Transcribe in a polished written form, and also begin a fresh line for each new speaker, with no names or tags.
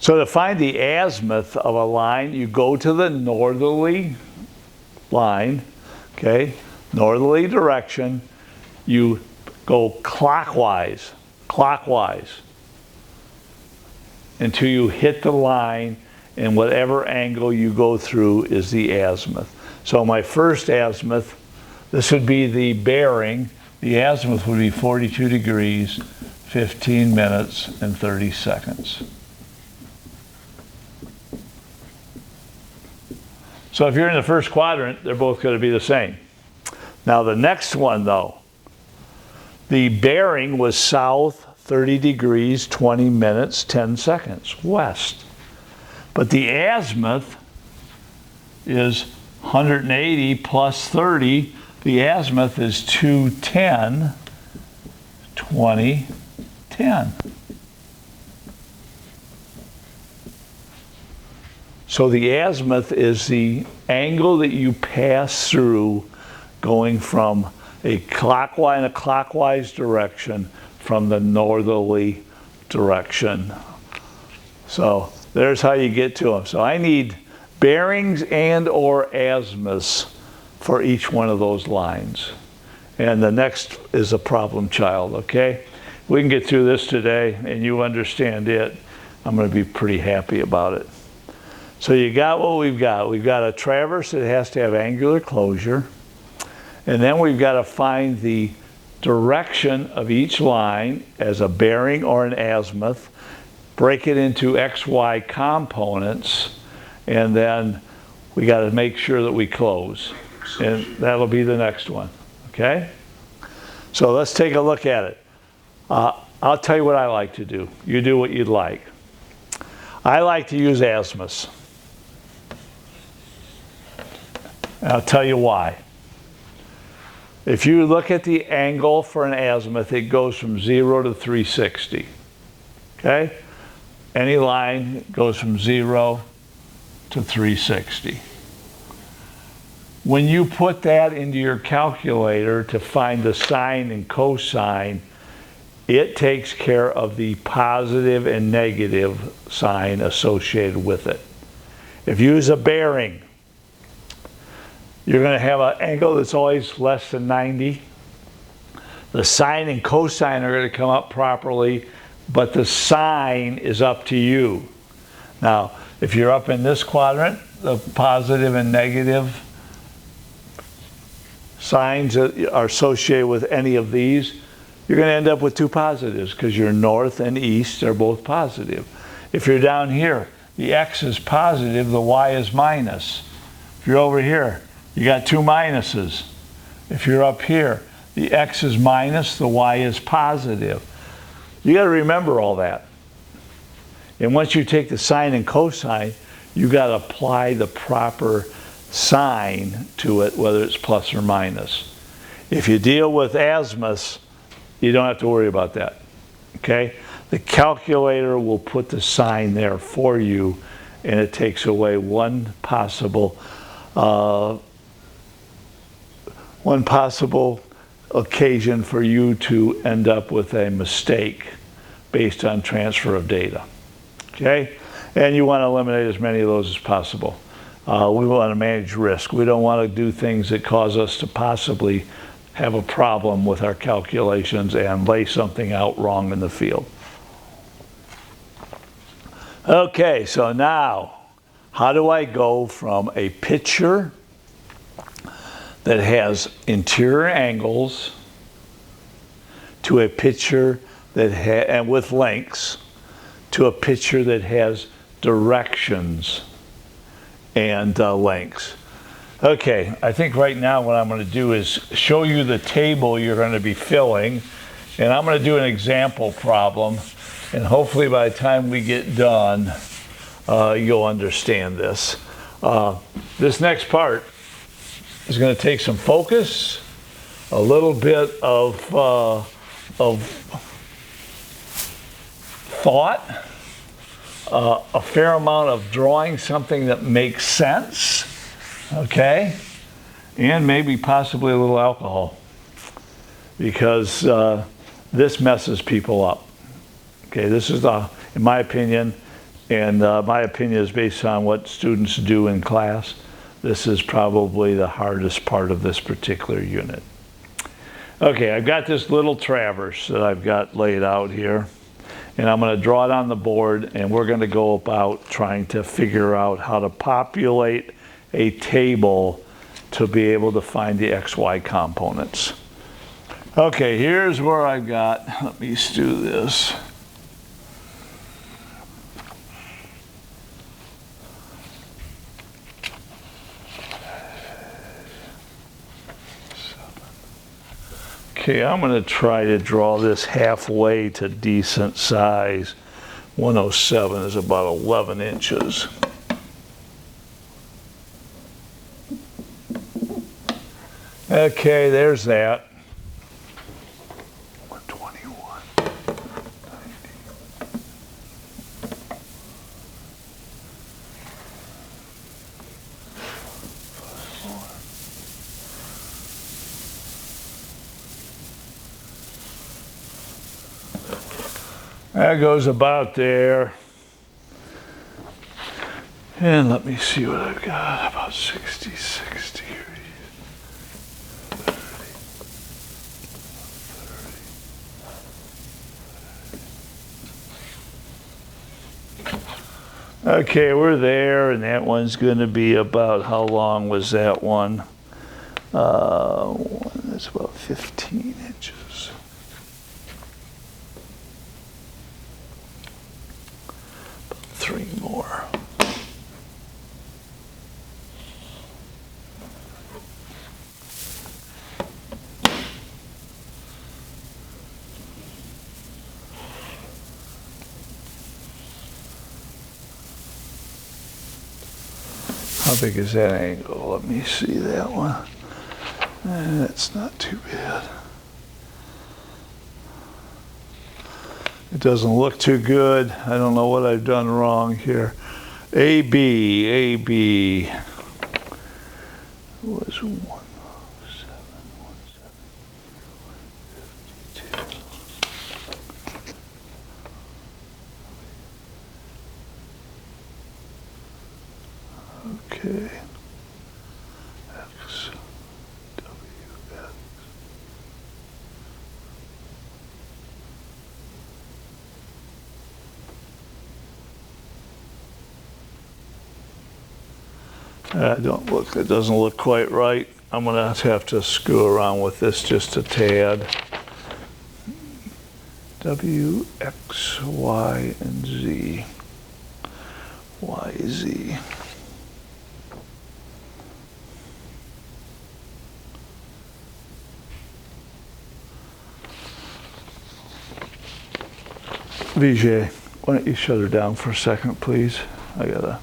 So to find the azimuth of a line, you go to the northerly line, okay, northerly direction. You go clockwise, until you hit the line, and whatever angle you go through is the azimuth. So my first azimuth, this would be the bearing. The azimuth would be 42 degrees, 15 minutes, and 30 seconds. So if you're in the first quadrant, they're both going to be the same. Now the next one though, the bearing was south 30 degrees, 20 minutes, 10 seconds, west. But the azimuth is 180 plus 30. The azimuth is 210, 20, 10. So the azimuth is the angle that you pass through going from a clockwise direction from the northerly direction. So there's how you get to them. So I need bearings and or azimuths for each one of those lines. And the next is a problem child, okay? We can get through this today and you understand it. I'm going to be pretty happy about it. So you got what we've got. We've got a traverse that has to have angular closure. And then we've got to find the direction of each line as a bearing or an azimuth, break it into XY components, and then we got to make sure that we close. And that'll be the next one, okay? So let's take a look at it. I'll tell you what I like to do. You do what you'd like. I like to use azimuths. I'll tell you why. If you look at the angle for an azimuth, it goes from 0 to 360. Okay? Any line goes from 0 to 360. When you put that into your calculator to find the sine and cosine, it takes care of the positive and negative sign associated with it. If you use a bearing, you're going to have an angle that's always less than 90. The sine and cosine are going to come up properly, but the sign is up to you. Now, if you're up in this quadrant, the positive and negative signs that are associated with any of these, you're going to end up with two positives because your north and east are both positive. If you're down here, the x is positive, the y is minus. If you're over here, you got two minuses. If you're up here, the x is minus, the y is positive. You got to remember all that. And once you take the sine and cosine, you got to apply the proper sign to it, whether it's plus or minus. If you deal with azimuths, you don't have to worry about that. Okay? The calculator will put the sign there for you, and it takes away one possible occasion for you to end up with a mistake based on transfer of data. Okay? And you want to eliminate as many of those as possible. We want to manage risk. We don't want to do things that cause us to possibly have a problem with our calculations and lay something out wrong in the field. Okay, so now, how do I go from a picture that has interior angles to a picture that and with lengths to a picture that has directions and lengths? Okay, I think right now what I'm going to do is show you the table you're going to be filling, and I'm going to do an example problem, and hopefully by the time we get done, you'll understand this. This next part is going to take some focus, a little bit of thought, a fair amount of drawing something that makes sense, okay, and maybe possibly a little alcohol, because this messes people up. Okay, this is in my opinion, And my opinion is based on what students do in class. This is probably the hardest part of this particular unit. Okay, I've got this little traverse that I've got laid out here. And I'm going to draw it on the board, and we're going to go about trying to figure out how to populate a table to be able to find the XY components. Okay, here's where I've got, let me do this. Okay, I'm going to try to draw this halfway to decent size. 107 is about 11 inches. Okay, there's that. 121. 90. That goes about there. And let me see what I've got. About 66 degrees. 30. Okay, we're there, and that one's going to be about, how long was that one? That's about 15 inches. About 3 more. How big is that angle? Let me see that one. That's not too bad. It doesn't look too good. I don't know what I've done wrong here. AB was 107. Okay. X, W, X. It doesn't look quite right. I'm going to have to screw around with this just a tad. W, X, Y, and Z. Y, Z. Vijay, why don't you shut her down for a second, please? I gotta